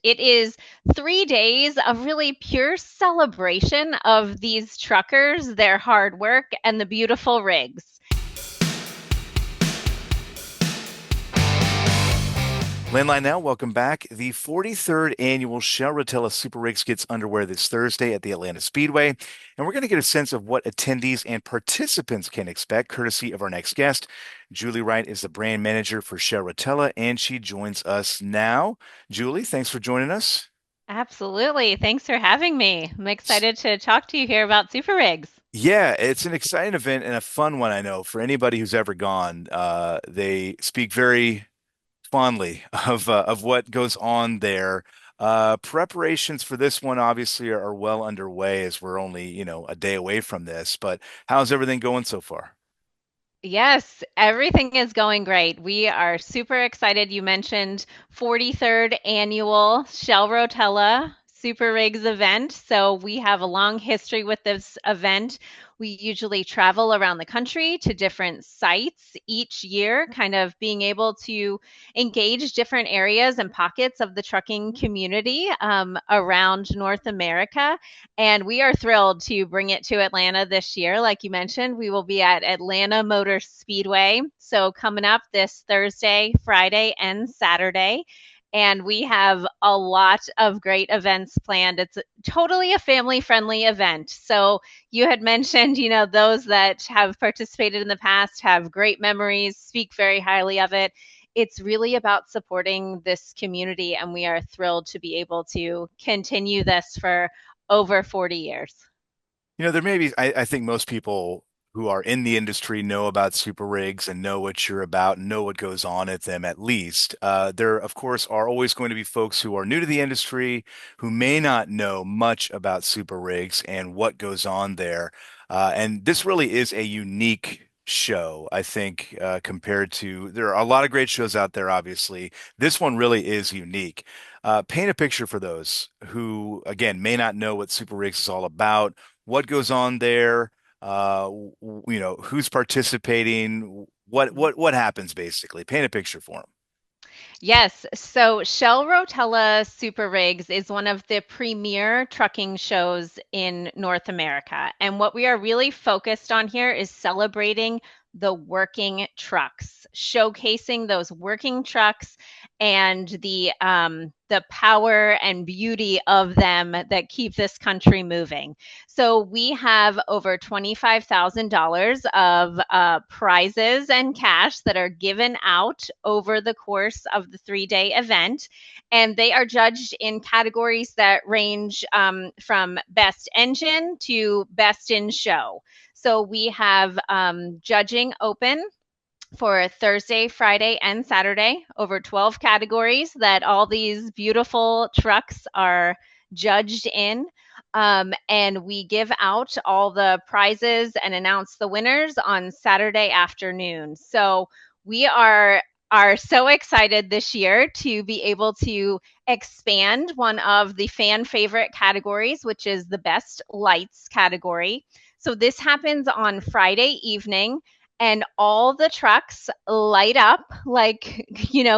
It is 3 days of really pure celebration of these truckers, their hard work, and the beautiful rigs. Landline now, welcome back. The 43rd annual Shell Rotella SuperRigs gets underway this Thursday at the Atlanta Speedway, and we're going to get a sense of what attendees and participants can expect, courtesy of our next guest. Julie Wright is the brand manager for Shell Rotella, and she joins us now. Julie, thanks for joining us. Absolutely. Thanks for having me. I'm S- excited to talk to you here about super rigs. Yeah, it's an exciting event and a fun one, I know, for anybody who's ever gone. They speak very fondly of what goes on there. Preparations for this one obviously are well underway as we're only, a day away from this, but how's everything going so far? Yes, everything is going great. We are super excited. You mentioned 43rd annual Shell Rotella Super Rigs event. So we have a long history with this event. We usually travel around the country to different sites each year, kind of being able to engage different areas and pockets of the trucking community around North America. And we are thrilled to bring it to Atlanta this year. Like you mentioned, we will be at Atlanta Motor Speedway. So, coming up this Thursday, Friday, and Saturday. And we have a lot of great events planned. It's totally a family friendly event. So, you had mentioned, those that have participated in the past have great memories, speak very highly of it. It's really about supporting this community, and we are thrilled to be able to continue this for over 40 years. There may be, I think most people who are in the industry know about super rigs and know what you're about, know what goes on at them at least. There, of course, are always going to be folks who are new to the industry who may not know much about super rigs and what goes on there. And this really is a unique show, I think, compared to, there are a lot of great shows out there, obviously. This one really is unique. Paint a picture for those who, again, may not know what super rigs is all about, what goes on there, who's participating, what happens basically. Paint a picture for them. Yes, so Shell Rotella Super Rigs is one of the premier trucking shows in North America. And what we are really focused on here is celebrating the working trucks, showcasing those working trucks and the power and beauty of them that keep this country moving. So we have over $25,000 of prizes and cash that are given out over the course of the 3 day event. And they are judged in categories that range from best engine to best in show. So we have judging open for Thursday, Friday, and Saturday over 12 categories that all these beautiful trucks are judged in. And we give out all the prizes and announce the winners on Saturday afternoon. So we are so excited this year to be able to expand one of the fan favorite categories, which is the best lights category. So this happens on Friday evening, and all the trucks light up like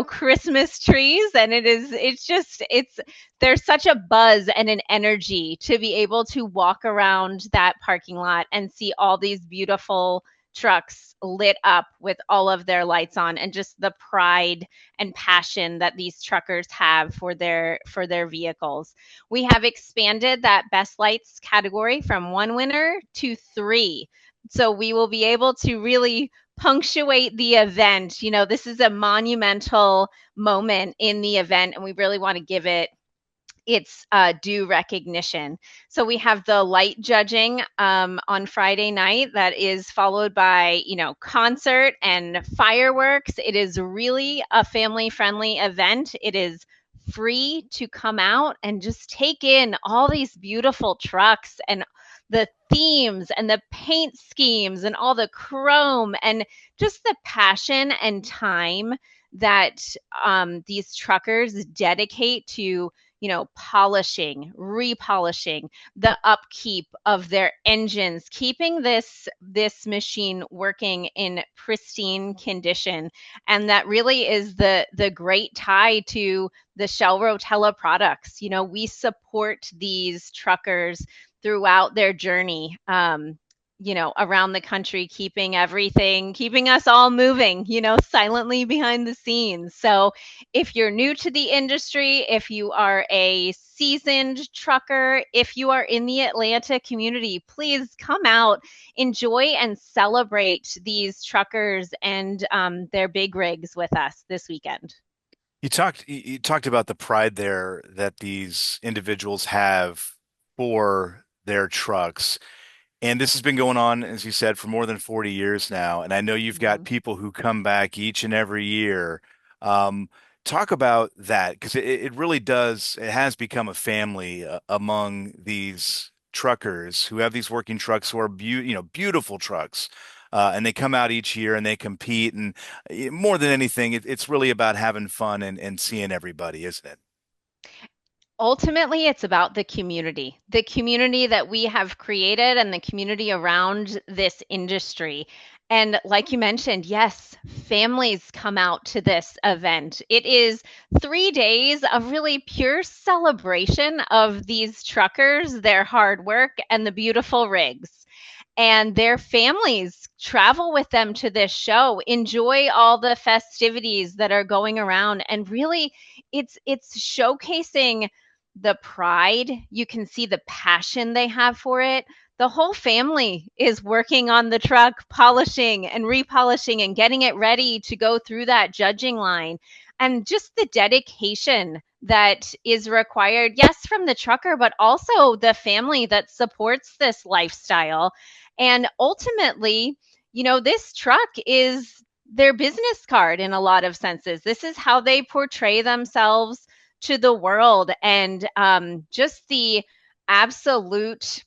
Christmas trees, and it's there's such a buzz and an energy to be able to walk around that parking lot and see all these beautiful trucks lit up with all of their lights on, and just the pride and passion that these truckers have for their vehicles. We have expanded that best lights category from one winner to three, so we will be able to really punctuate the event. This is a monumental moment in the event, and we really want to give it its due recognition. So we have the light judging on Friday night that is followed by, concert and fireworks. It is really a family friendly event. It is free to come out and just take in all these beautiful trucks and the themes and the paint schemes and all the chrome and just the passion and time that these truckers dedicate to, polishing, repolishing, the upkeep of their engines, keeping this machine working in pristine condition. And that really is the great tie to the Shell Rotella products. We support these truckers throughout their journey. Around the country, keeping us all moving, silently behind the scenes. So if you're new to the industry, if you are a seasoned trucker, if you are in the Atlanta community, please come out, enjoy and celebrate these truckers and their big rigs with us this weekend. You talked about the pride there that these individuals have for their trucks. And this has been going on, as you said, for more than 40 years now. And I know you've got Mhm. people who come back each and every year. Um, Talk about that because it really does, it has become a family among these truckers who have these working trucks who are beautiful trucks. And they come out each year and they compete. And more than anything, it's really about having fun and seeing everybody, isn't it? Ultimately, it's about the community that we have created and the community around this industry. And like you mentioned, yes, families come out to this event. It is 3 days of really pure celebration of these truckers, their hard work, and the beautiful rigs. And their families travel with them to this show, enjoy all the festivities that are going around, and really it's showcasing the pride. You can see the passion they have for it. The whole family is working on the truck, polishing and repolishing and getting it ready to go through that judging line. And just the dedication that is required, yes, from the trucker, but also the family that supports this lifestyle. And ultimately, this truck is their business card in a lot of senses. This is how they portray themselves to the world, and just the absolute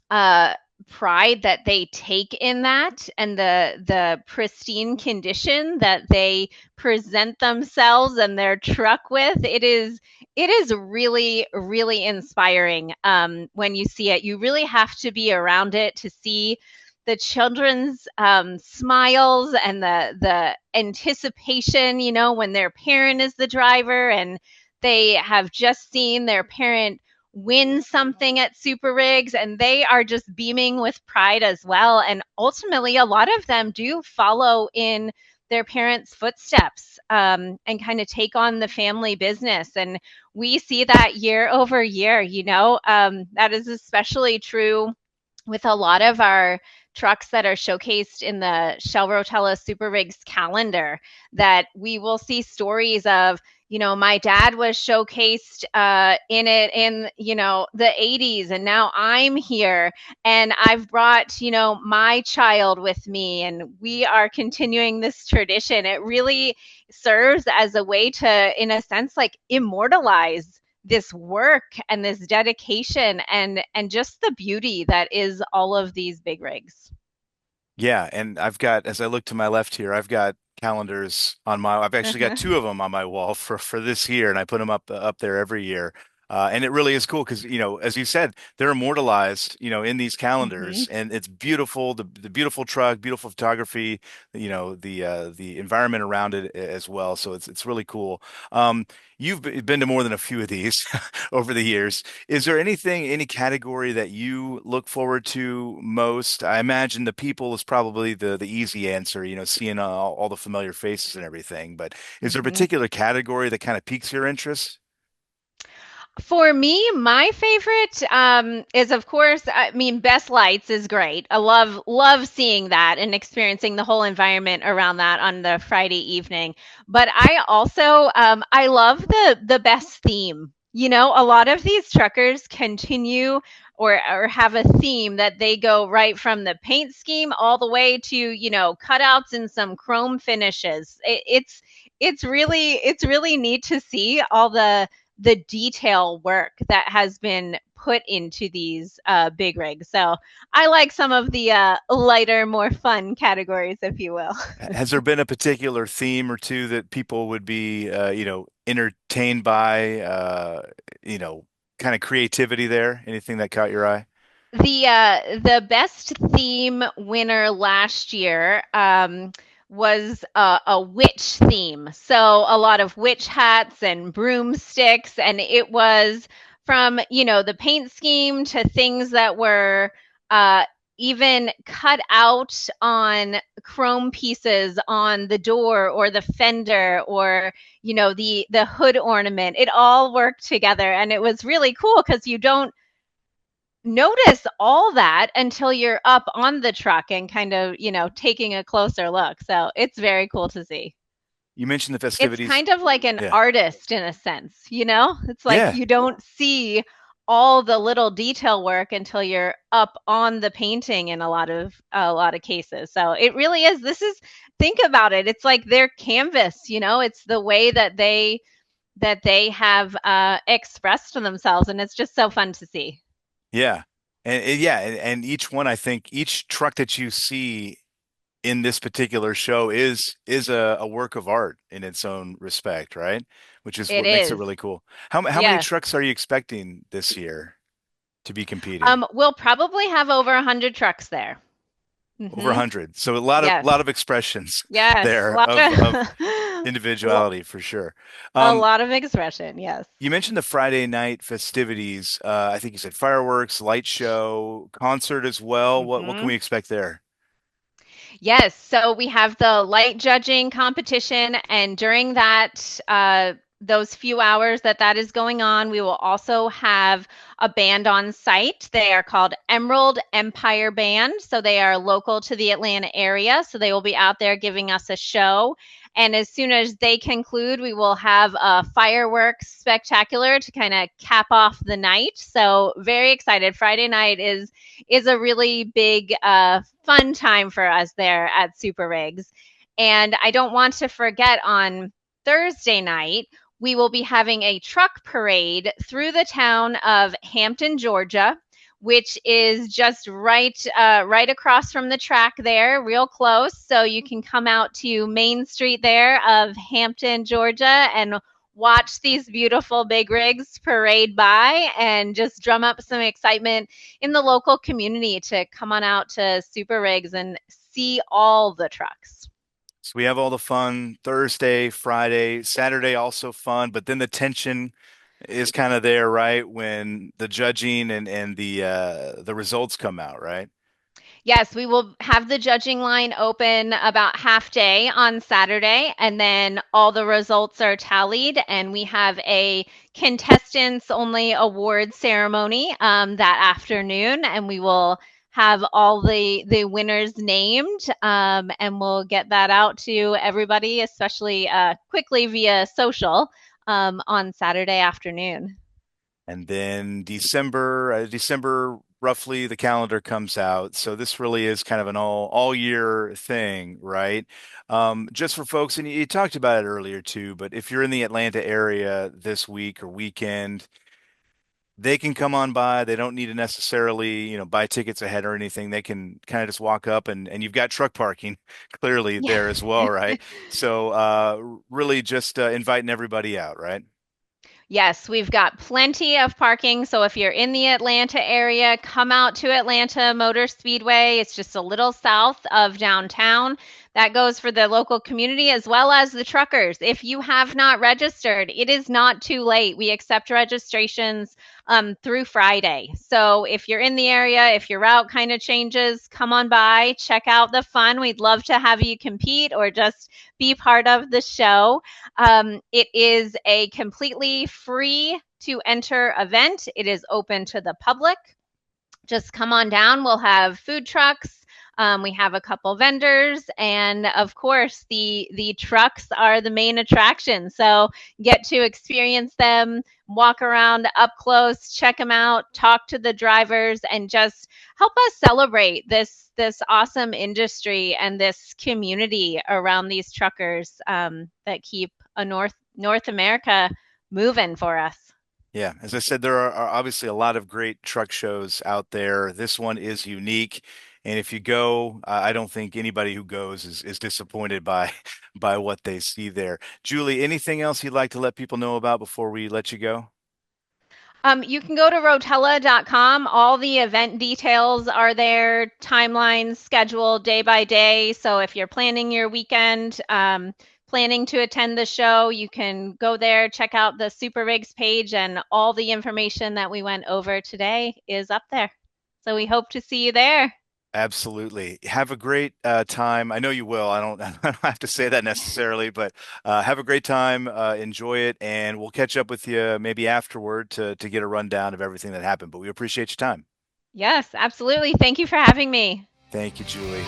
uh, pride that they take in that, and the pristine condition that they present themselves and their truck with. It is really, really inspiring when you see it. You really have to be around it to see the children's smiles and the anticipation, when their parent is the driver and they have just seen their parent win something at Super Rigs, and they are just beaming with pride as well. And ultimately, a lot of them do follow in their parents' footsteps, and kind of take on the family business. And we see that year over year. That is especially true with a lot of our trucks that are showcased in the Shell Rotella Super Rigs calendar, that we will see stories of, my dad was showcased in it in, the 80s, and now I'm here and I've brought, my child with me, and we are continuing this tradition. It really serves as a way to, in a sense, like immortalize this work and this dedication and just the beauty that is all of these big rigs. Yeah, and as I look to my left here, I've got calendars I've actually got two of them on my wall for this year, and I put them up there every year. And it really is cool because, as you said, they're immortalized, in these Hmm. calendars, and it's beautiful. The beautiful truck, beautiful photography, the environment around it as well. So it's really cool. You've been to more than a few of these over the years. Is there any category that you look forward to most? I imagine the people is probably the easy answer, seeing all the familiar faces and everything. But is there a Hmm. particular category that kind of piques your interest? For me, my favorite is, of course, I mean, Best Lights is great. I love seeing that and experiencing the whole environment around that on the Friday evening. But I also I love the best theme. A lot of these truckers continue or have a theme that they go right from the paint scheme all the way to, cutouts and some chrome finishes. It's really neat to see all the detail work that has been put into these big rigs. So I like some of the lighter, more fun categories, if you will. Has there been a particular theme or two that people would be, entertained by, you know, kind of creativity there? Anything that caught your eye? The best theme winner last year was a witch theme. So a lot of witch hats and broomsticks, and it was from the paint scheme to things that were uh, even cut out on chrome pieces on the door or the fender or the hood ornament. It all worked together, and it was really cool because you don't notice all that until you're up on the truck and kind of, taking a closer look. So it's very cool to see. You mentioned the It's festivities. kind of like an Yeah. artist in a sense, It's like Yeah. you don't see all the little detail work until you're up on the painting in a lot of cases. So it really is. Think about it. It's like their canvas, It's the way that they have expressed themselves, and it's just so fun to see. Yeah. And each one, I think each truck that you see in this particular show is a work of art in its own respect, right? Which is It what makes it is. really cool. How many Yes. trucks are you expecting this year to be competing? We'll probably have over 100 trucks there. Over Mhm. 100. So a Yes. lot of expressions Yes. A there lot of of individuality for sure. a Um, lot of expression. Yes. you mentioned the Friday night festivities. I think you said fireworks, light show, concert as well. What can Mhm. we expect there? Yes, so we have the light judging competition, and during those few hours that is going on, we will also have a band on site. They are called Emerald Empire Band, so they are local to the Atlanta area. So they will be out there giving us a show. And as soon as they conclude, we will have a fireworks spectacular to kind of cap off the night. So very excited. Friday night is a really big fun time for us there at Super Rigs. And I don't want to forget on Thursday night, we will be having a truck parade through the town of Hampton, Georgia, which is just right across from the track there, real close. So you can come out to Main Street there of Hampton, Georgia, and watch these beautiful big rigs parade by and just drum up some excitement in the local community to come on out to Super Rigs and see all the trucks. So we have all the fun Thursday, Friday, Saturday also fun, but then the tension is kind of there, right? When the judging and the results come out, right? Yes, we will have the judging line open about half day on Saturday, and then all the results are tallied, and we have a contestants only award ceremony that afternoon, and we will have all the winners named, and we'll get that out to everybody, especially quickly via social on Saturday afternoon. And then December roughly the calendar comes out. So this really is kind of an all year thing, right? Just for folks, and you talked about it earlier too, but if you're in the Atlanta area this week or weekend, they can come on by. They don't need to necessarily, buy tickets ahead or anything. They can kind of just walk up and you've got truck parking clearly Yeah. there as well, right? So really just inviting everybody out, right? Yes, we've got plenty of parking. So if you're in the Atlanta area, come out to Atlanta Motor Speedway. It's just a little south of downtown. That goes for the local community as well as the truckers. If you have not registered, it is not too late. We accept registrations through Friday. So if you're in the area, if your route kind of changes, come on by, check out the fun. We'd love to have you compete or just be part of the show. It is a completely free to enter event. It is open to the public. Just come on down. We'll have food trucks. We have a couple vendors, and of course, the trucks are the main attraction. So get to experience them, walk around up close, check them out, talk to the drivers, and just help us celebrate this awesome industry and this community around these truckers that keep North America moving for us. Yeah, as I said, there are obviously a lot of great truck shows out there. This one is unique, and if you go, I don't think anybody who goes is disappointed by by what they see there. Julie, anything else you'd like to let people know about before we let you go? You can go to rotella.com. All the event details are there, timelines, schedule day by day. So if you're planning your weekend, planning to attend the show, you can go there, check out the Super Rigs page, and all the information that we went over today is up there. So we hope to see you there. Absolutely. Have a great time. I know you will. I don't have to say that necessarily, but have a great time. Enjoy it, and we'll catch up with you maybe afterward to get a rundown of everything that happened. But we appreciate your time. Yes, absolutely. Thank you for having me. Thank you, Julie.